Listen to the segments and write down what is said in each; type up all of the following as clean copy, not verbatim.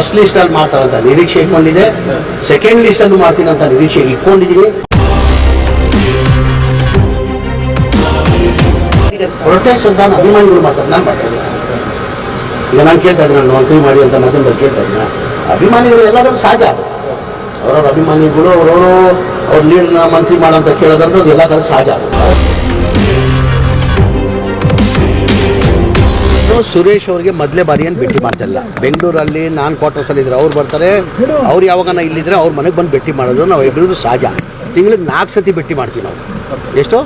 First list ಅಲ್ಲಿ ಮಾಡ್ತಾರಂತ ನಿರೀಕ್ಷೆ ಇಟ್ಕೊಂಡಿದೆ, ಸೆಕೆಂಡ್ ಲಿಸ್ಟ್ ಅಲ್ಲೂ ಮಾಡ್ತೀನಿ ಅಂತ ನಿರೀಕ್ಷೆ ಇಟ್ಕೊಂಡಿದ್ದೀನಿ. ಪ್ರೊಟೆಸ್ಟ್ ಅಂತ ಅಭಿಮಾನಿಗಳು ಮಾಡ್ತಾರೆ, ನಾನು ಮಾಡ್ತಾ ಇದ್ದೀನಿ. ಈಗ ನಾನು ಕೇಳ್ತಾ ಇದ್ದೀನಿ, ನಾನು ಮಂತ್ರಿ ಮಾಡಿ ಅಂತ ಮಾಧ್ಯಮದಲ್ಲಿ ಕೇಳ್ತಾ ಇದ್ದೀನಿ. ಅಭಿಮಾನಿಗಳು ಎಲ್ಲರೂ ಸಹಜ, ಅವರವ್ರ ಅಭಿಮಾನಿಗಳು ಅವರವರು ಅವ್ರ ಲೀಡರ್ನ ಮಂತ್ರಿ ಮಾಡೋಂತ ಕೇಳೋದಂತ ಎಲ್ಲ ಕಡೆ ಸಹಜ. ಸುರೇಶ್ ಅವ್ರಿಗೆ ಮೊದಲೇ ಬಾರಿ ಏನು ಭೇಟಿ ಮಾಡ್ತಿಲ್ಲ. ಬೆಂಗಳೂರಲ್ಲಿ ನಾನು ಕ್ವಾರ್ಟರ್ಸಲ್ಲಿ ಇದ್ರೆ ಅವ್ರು ಬರ್ತಾರೆ, ಅವ್ರು ಯಾವಾಗ ಇಲ್ಲಿದ್ರೆ ಅವ್ರ ಮನೆಗೆ ಬಂದು ಭೇಟಿ ಮಾಡೋದು ನಾವು ಇಬ್ಬರದು ಸಹಜ. ತಿಂಗಳಿಗೆ 4 ಸತಿ ಭೇಟಿ ಮಾಡ್ತೀವಿ ನಾವು. ಎಷ್ಟು?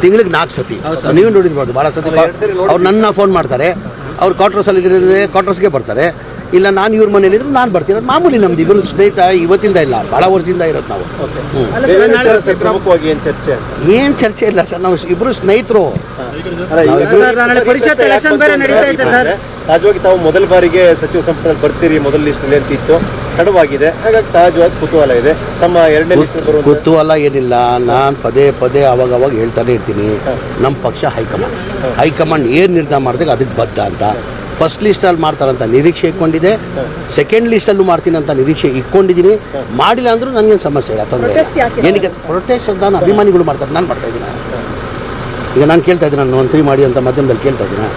ತಿಂಗಳಿಗೆ 4 ಸತಿ. ನೀವು ನೋಡಿರ್ಬೋದು ಭಾಳ ಸತಿ. ಅವ್ರು ನನ್ನ ಫೋನ್ ಮಾಡ್ತಾರೆ, ಅವ್ರು ಕ್ವಾರ್ಟರ್ಸಲ್ಲಿ ಇದ್ರೆ ಕ್ವಾರ್ಟರ್ಸ್ಗೆ ಬರ್ತಾರೆ, ಇಲ್ಲ ನಾನು ಇವ್ರ ಮನೇಲಿದ್ರೆ ನಾನು ಬರ್ತೀನಿ. ಅದು ಮಾಮೂಲಿ, ನಮ್ದು ಇಬ್ಬರು ಸ್ನೇಹಿತ ಇವತ್ತಿಂದ ಇಲ್ಲ, ಭಾಳ ವರ್ಷದಿಂದ ಇರೋದು ನಾವು. ಏನು ಚರ್ಚೆ ಇಲ್ಲ ಸರ್, ನಾವು ಇಬ್ಬರು ಸ್ನೇಹಿತರು. ಸಹಜವಾಗಿ ತಾವು ಮೊದಲ ಬಾರಿಗೆ ಸಚಿವ ಸಂಪುಟದಲ್ಲಿ ಬರ್ತೀರಿ, ಮೊದಲ ಲಿಸ್ಟಲ್ಲಿ ಅಂತ ಇತ್ತು, ತಡವಾಗಿದೆ, ಹಾಗಾಗಿ ಸಹಜವಾಗಿ ಕುತೂಹಲ ಇದೆ. ತಮ್ಮ ಎರಡನೇ ಲಿಸ್ಟ್ ಕುತೂಹಲ ಏನಿಲ್ಲ, ನಾನು ಪದೇ ಪದೇ ಅವಾಗ ಹೇಳ್ತಾನೆ ಇರ್ತೀನಿ, ನಮ್ಮ ಪಕ್ಷ ಹೈಕಮಾಂಡ್ ಏನು ನಿರ್ಧಾರ ಮಾಡಿದಾಗ ಅದಕ್ಕೆ ಬದ್ಧ ಅಂತ. ಫಸ್ಟ್ ಲಿಸ್ಟಲ್ಲಿ ಮಾಡ್ತಾರಂತ ನಿರೀಕ್ಷೆ ಇಟ್ಕೊಂಡಿದೆ, ಸೆಕೆಂಡ್ ಲಿಸ್ಟಲ್ಲೂ ಮಾಡ್ತೀನಿ ಅಂತ ನಿರೀಕ್ಷೆ ಇಟ್ಕೊಂಡಿದ್ದೀನಿ. ಮಾಡಿಲ್ಲ ಅಂದರೂ ನನಗೇನು ಸಮಸ್ಯೆ ಇಲ್ಲ, ತೊಂದರೆ. ಏನಕ್ಕೆ ಪ್ರೊಟೆಸ್ಟ್ ಅಂತ ನಾನು ಅಭಿಮಾನಿಗಳು ಮಾಡ್ತಾರೆ, ನಾನು ಮಾಡ್ತಾ ಇದ್ದೀನಿ. ಈಗ ನಾನು ಕೇಳ್ತಾ ಇದ್ದೀನಿ, ನಾನು ಮಂತ್ರಿ ಮಾಡಿ ಅಂತ ಮಾಧ್ಯಮದಲ್ಲಿ ಕೇಳ್ತಾ ಇದ್ದೀನಿ.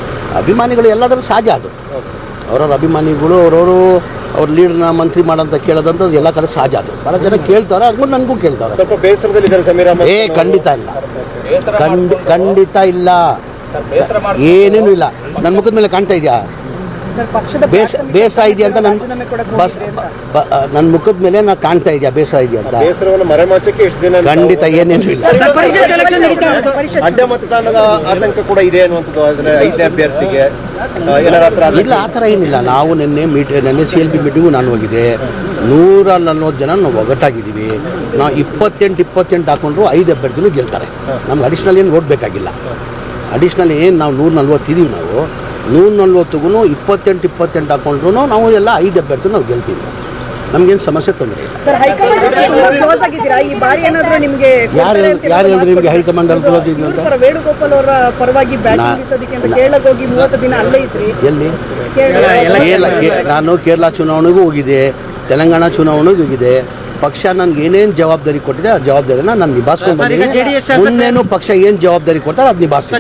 ಅಭಿಮಾನಿಗಳು ಎಲ್ಲಾದರೂ ಸಹಜ, ಅದು ಅವರವ್ರ ಅಭಿಮಾನಿಗಳು ಅವರವರು ಅವ್ರ ಲೀಡರ್ನ ಮಂತ್ರಿ ಮಾಡೋಂತ ಕೇಳೋದಂತ ಎಲ್ಲ ಕಡೆ ಸಹಜ. ಅದು ಭಾಳ ಜನ ಕೇಳ್ತಾರೆ, ಆಗ್ಬಿಟ್ಟು ನನಗೂ ಕೇಳ್ತಾರೆ. ಸ್ವಲ್ಪ ಬೇಸರದಲ್ಲಿದ್ದಾರೆ ಸಮೀರ್ ಅಹಮದ್. ಖಂಡಿತ ಇಲ್ಲ, ಖಂಡಿತ ಇಲ್ಲ, ಏನೇನು ಇಲ್ಲ. ನನ್ನ ಮುಖದ ಮೇಲೆ ಕಾಣ್ತಾ ಇದೆಯಾ ಬೇಸರ ಇದೆಯಾ ಅಂತ? ನನ್ನ ಮುಖದ ಮೇಲೆ ನಾ ಕಾಣ್ತಾ ಇದೆಯಾ ಬೇಸರ ಇದೆಯಾ ಅಂತ? ಖಂಡಿತ ಏನೇನು ಇಲ್ಲ. ಅಡ್ಡ ಮತದಾನದ ಆತಂಕ ಕೂಡ ಇದೆ ಅನ್ನುವಂಥದ್ದು 5ನೇ ಅಭ್ಯರ್ಥಿಗೆ ಇಲ್ಲ, ಆ ಥರ ಏನಿಲ್ಲ. ನಾವು ನಿನ್ನೆ CLP ಮೀಟಿಂಗು ನಾನು ಹೋಗಿದೆ. 140 ಜನ ನಾವು ಒಗ್ಗಟ್ಟಾಗಿದ್ದೀವಿ. ನಾವು 28 ಹಾಕೊಂಡ್ರು 5 ಅಭ್ಯರ್ಥಿಗಳು ಗೆಲ್ತಾರೆ. ನಮ್ಗೆ ಅಡಿಷ್ನಲ್ ಏನು ಓಟ್ ಬೇಕಾಗಿಲ್ಲ. ಅಡಿಷ್ನಲ್ ಏನು ನಾವು 140 ಇದ್ದೀವಿ. ನಾವು 140ಗೂ 28 ಹಾಕೊಂಡ್ರು ನಾವು ಎಲ್ಲ 5 ಅಭ್ಯರ್ಥಿ ನಾವು ಗೆಲ್ತೀವಿ. ನಮ್ಗೇನು ಸಮಸ್ಯೆ ತೊಂದರೆ ಇಲ್ಲ. ಯಾರು ಹೇಳಿದ್ರು ನಿಮಗೆ ಹೈಕಮಾಂಡ್ ಅಲ್ಲಿ ಕ್ಲೋಸ್ ಇದೆ ಅಂತ? ವೇಣುಗೋಪಾಲ್ ಅವರ ಪರವಾಗಿ ಕೇರಳಕ್ಕೆ 30 ದಿನ ಅಲ್ಲೇ ಇದ್ರಿ. ಎಲ್ಲಿ? ನಾನು ಕೇರಳ ಚುನಾವಣೆಗೂ ಹೋಗಿದೆ, ತೆಲಂಗಾಣ ಚುನಾವಣೆಗೂ ಹೋಗಿದೆ. ಪಕ್ಷ ನನಗೆ ಏನೇನು ಜವಾಬ್ದಾರಿ ಕೊಟ್ಟಿದೆ ಆ ಜವಾಬ್ದಾರಿನ ನಾನು ನಿಭಾಯಿಸ್ಕೊಂಡು ಬಂದಿದ್ದೀನಿ. ಮುಂದೇನು ಪಕ್ಷ ಏನು ಜವಾಬ್ದಾರಿ ಕೊಡ್ತಾರೆ ಅದು ನಿಭಾಯಿಸ್ತೀನಿ.